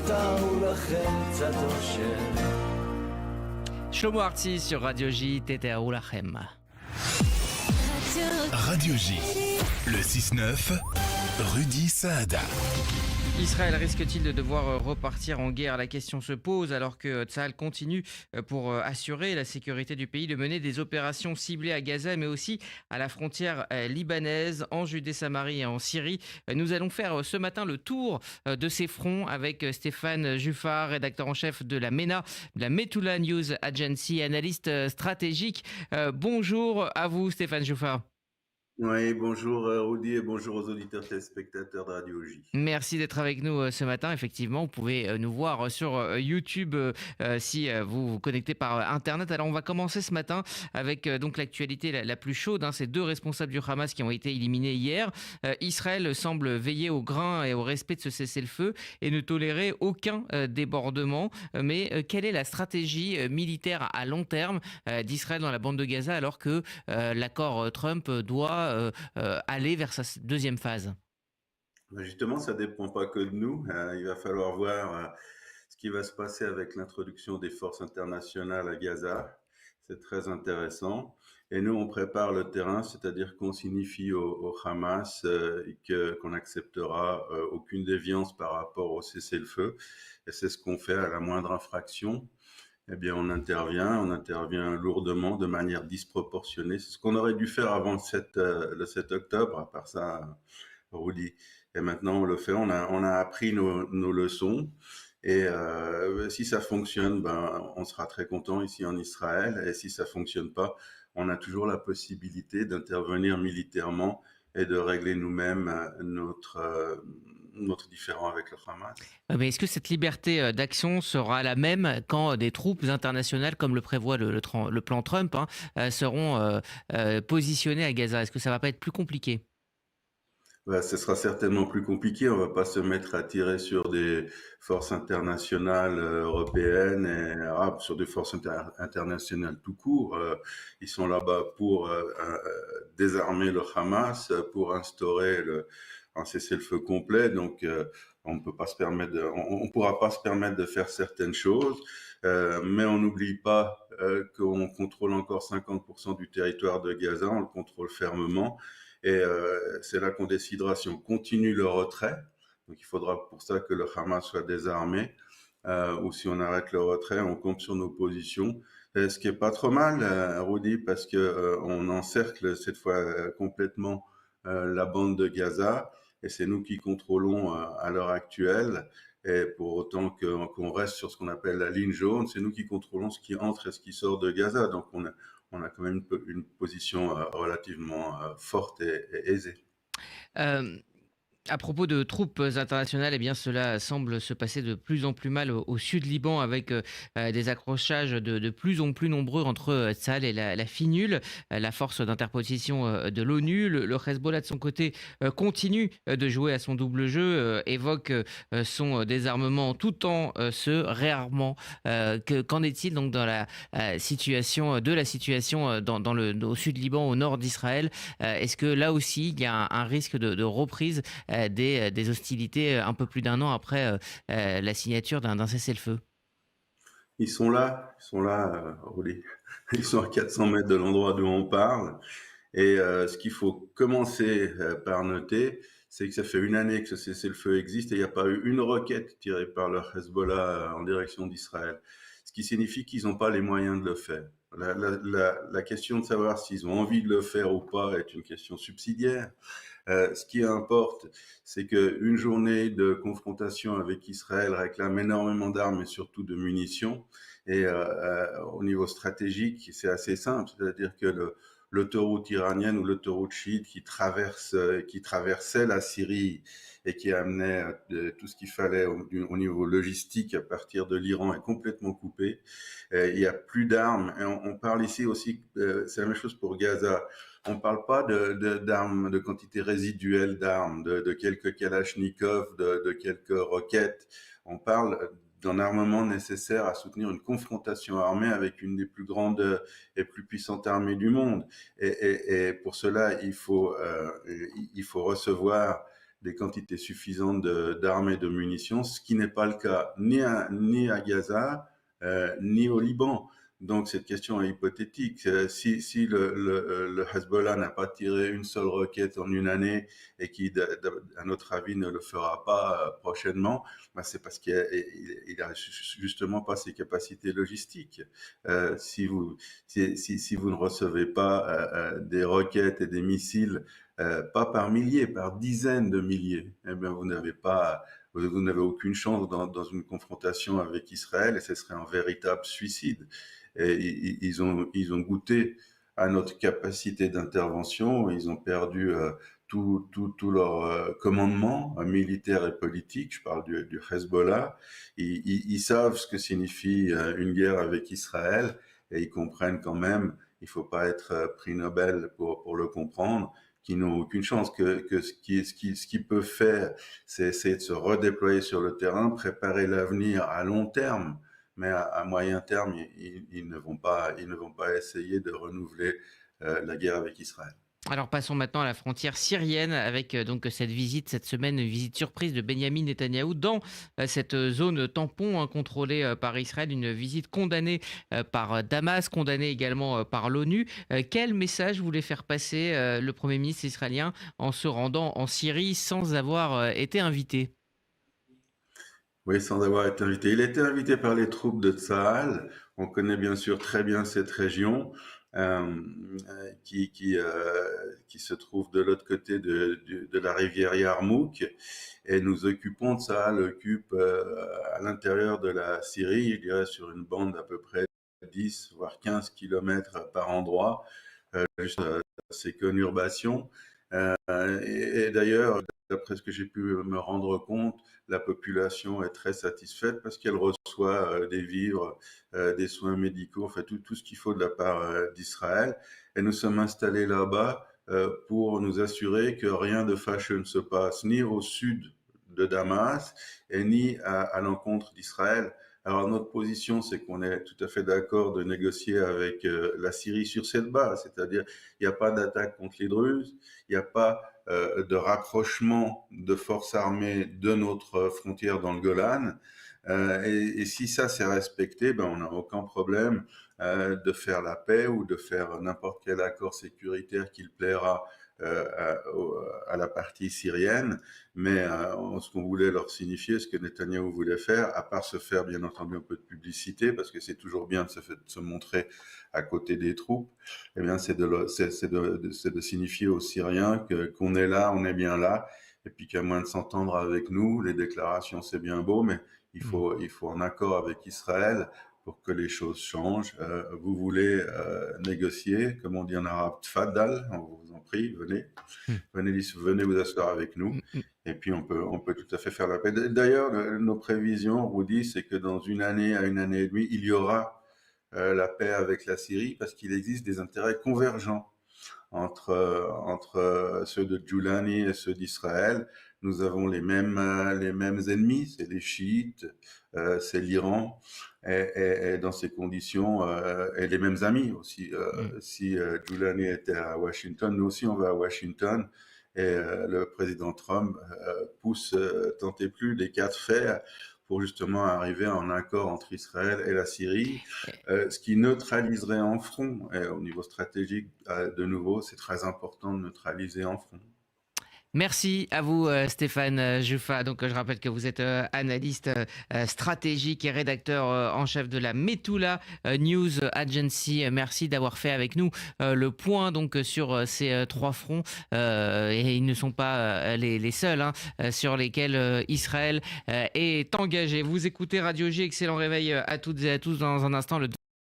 תתארו לכם קצת אושר. Shlomo Artzi sur Radio J, Teteaou Lachem. Radio J, le 6-9, Rudy Saada. Israël risque-t-il de devoir repartir en guerre? La question se pose alors que Tsahal continue pour assurer la sécurité du pays de mener des opérations ciblées à Gaza mais aussi à la frontière libanaise, en Judée-Samarie et en Syrie. Nous allons faire ce matin le tour de ces fronts avec Stéphane Juffard, rédacteur en chef de la MENA, de la Metula News Agency, analyste stratégique. Bonjour à vous Stéphane Juffard. Oui, bonjour Rudy et bonjour aux auditeurs téléspectateurs de Radio J. Merci d'être avec nous ce matin. Effectivement, vous pouvez nous voir sur YouTube si vous vous connectez par Internet. Alors, on va commencer ce matin avec donc l'actualité la plus chaude. Ces deux responsables du Hamas qui ont été éliminés hier. Israël semble veiller au grain et au respect de ce cessez-le-feu et ne tolérer aucun débordement. Mais quelle est la stratégie militaire à long terme d'Israël dans la bande de Gaza alors que l'accord Trump doit aller vers sa deuxième phase? Justement, ça dépend pas que de nous. Il va falloir voir ce qui va se passer avec l'introduction des forces internationales à Gaza. C'est très intéressant. Et nous, on prépare le terrain, c'est-à-dire qu'on signifie au Hamas qu'on n'acceptera aucune déviance par rapport au cessez-le-feu. Et c'est ce qu'on fait à la moindre infraction. Eh bien, on intervient lourdement, de manière disproportionnée. C'est ce qu'on aurait dû faire avant le 7 octobre, à part ça, Rudy. Et maintenant, on le fait. On a appris nos leçons. Et si ça fonctionne, on sera très content ici en Israël. Et si ça fonctionne pas, on a toujours la possibilité d'intervenir militairement et de régler nous-mêmes notre différend avec le Hamas. Mais est-ce que cette liberté d'action sera la même quand des troupes internationales, comme le prévoit le plan Trump, seront positionnées à Gaza? Est-ce que ça va pas être plus compliqué? Ce sera certainement plus compliqué. On va pas se mettre à tirer sur des forces internationales européennes et arabes, sur des forces internationales tout court. Ils sont là-bas pour désarmer le Hamas, pour instaurer un cessez-le-feu complet. Donc, on peut pas se permettre on pourra pas se permettre de faire certaines choses. Mais on n'oublie pas qu'on contrôle encore 50% du territoire de Gaza. On le contrôle fermement. Et c'est là qu'on décidera si on continue le retrait. Donc il faudra pour ça que le Hamas soit désarmé, ou si on arrête le retrait, on compte sur nos positions. Et ce qui est pas trop mal, Rudy, parce que on encercle cette fois complètement la bande de Gaza, et c'est nous qui contrôlons à l'heure actuelle. Et pour autant qu'on reste sur ce qu'on appelle la ligne jaune, c'est nous qui contrôlons ce qui entre et ce qui sort de Gaza. Donc on a quand même une position relativement forte et aisée. À propos de troupes internationales, eh bien cela semble se passer de plus en plus mal au sud Liban avec des accrochages de plus en plus nombreux entre Tsahal et la FINUL, la force d'interposition de l'ONU. Le Hezbollah de son côté continue de jouer à son double jeu, évoque son désarmement tout en se réarmant. Qu'en est-il donc dans la situation au sud Liban, au nord d'Israël? Est-ce que là aussi il y a un risque de reprise des hostilités un peu plus d'un an après la signature d'un cessez-le-feu? Ils sont là, Rudy. Ils sont à 400 mètres de l'endroit d'où on parle. Et ce qu'il faut commencer par noter, c'est que ça fait une année que ce cessez-le-feu existe et il n'y a pas eu une roquette tirée par le Hezbollah en direction d'Israël. Ce qui signifie qu'ils n'ont pas les moyens de le faire. La question de savoir s'ils ont envie de le faire ou pas est une question subsidiaire. Ce qui importe, c'est qu'une journée de confrontation avec Israël réclame énormément d'armes et surtout de munitions. Et au niveau stratégique, c'est assez simple, c'est-à-dire que l'autoroute iranienne ou l'autoroute chiite qui traversait la Syrie et qui amenait tout ce qu'il fallait au niveau logistique à partir de l'Iran est complètement coupée. Il y a plus d'armes. Et on parle ici aussi, c'est la même chose pour Gaza. On parle pas d'armes, de quantité résiduelle d'armes, de quelques kalachnikovs, de quelques roquettes. On parle d'un armement nécessaire à soutenir une confrontation armée avec une des plus grandes et plus puissantes armées du monde. Et pour cela, il faut recevoir des quantités suffisantes d'armes et de munitions, ce qui n'est pas le cas ni à Gaza, ni au Liban. Donc cette question est hypothétique. Si le Hezbollah n'a pas tiré une seule roquette en une année et qui, à notre avis, ne le fera pas prochainement, ben c'est parce qu'il a justement pas ses capacités logistiques. Si vous ne recevez pas des roquettes et des missiles, pas par milliers, par dizaines de milliers, eh bien vous n'avez aucune chance dans une confrontation avec Israël, et ce serait un véritable suicide. Et ils ont goûté à notre capacité d'intervention, ils ont perdu tout leur commandement militaire et politique. Je parle du Hezbollah. Ils savent ce que signifie une guerre avec Israël, et ils comprennent quand même, il ne faut pas être prix Nobel pour le comprendre, qu'ils n'ont aucune chance, que ce qu'ils peuvent faire, c'est essayer de se redéployer sur le terrain, préparer l'avenir à long terme, mais à moyen terme, ils ne vont pas essayer de renouveler la guerre avec Israël. Alors passons maintenant à la frontière syrienne avec donc cette visite cette semaine, une visite surprise de Benyamin Netanyahou dans cette zone tampon contrôlée par Israël, une visite condamnée par Damas, condamnée également par l'ONU. Quel message voulait faire passer le Premier ministre israélien en se rendant en Syrie sans avoir été invité? Oui, sans avoir été invité. Il a été invité par les troupes de Tsahal. On connaît bien sûr très bien cette région euh, qui se trouve de l'autre côté de la rivière Yarmouk. Et nous occupons, Tsahal occupe à l'intérieur de la Syrie, il dirait sur une bande d'à peu près 10 voire 15 kilomètres par endroit, juste ces conurbations. Et d'ailleurs, d'après ce que j'ai pu me rendre compte, la population est très satisfaite parce qu'elle reçoit des vivres, des soins médicaux, enfin tout ce qu'il faut de la part d'Israël. Et nous sommes installés là-bas pour nous assurer que rien de fâcheux ne se passe, ni au sud de Damas et ni à l'encontre d'Israël. Alors notre position, c'est qu'on est tout à fait d'accord de négocier avec la Syrie sur cette base, c'est-à-dire il n'y a pas d'attaque contre les Druzes, il n'y a pas de rapprochement de forces armées de notre frontière dans le Golan. Et si ça c'est respecté, ben on n'a aucun problème de faire la paix ou de faire n'importe quel accord sécuritaire qu'il plaira à la partie syrienne. Mais ce qu'on voulait leur signifier, ce que Netanyahou voulait faire, à part se faire bien entendu un peu de publicité, parce que c'est toujours bien de se montrer à côté des troupes, eh bien c'est de signifier aux Syriens qu'on est là, on est bien là, et puis qu'à moins de s'entendre avec nous, les déclarations c'est bien beau, mais il faut un accord avec Israël pour que les choses changent. Vous voulez négocier, comme on dit en arabe, tfaddal, on vous en prie, venez vous asseoir avec nous, et puis on peut tout à fait faire la paix. D'ailleurs, nos prévisions, Rudy, c'est que dans une année à une année et demie, il y aura la paix avec la Syrie, parce qu'il existe des intérêts convergents entre ceux de Giuliani et ceux d'Israël. Nous avons les mêmes ennemis, c'est les chiites, c'est l'Iran, et dans ces conditions, et les mêmes amis aussi. Si Giuliani était à Washington, nous aussi on va à Washington, et le président Trump pousse tant et plus les 4 fers pour justement arriver à un accord entre Israël et la Syrie, ce qui neutraliserait en front. Et au niveau stratégique, de nouveau, c'est très important de neutraliser en front. Merci à vous Stéphane Jouffa. Donc je rappelle que vous êtes analyste stratégique et rédacteur en chef de la Metula News Agency. Merci d'avoir fait avec nous le point donc sur ces 3 fronts et ils ne sont pas les seuls sur lesquels Israël est engagé. Vous écoutez Radio J, excellent réveil à toutes et à tous. Dans un instant, le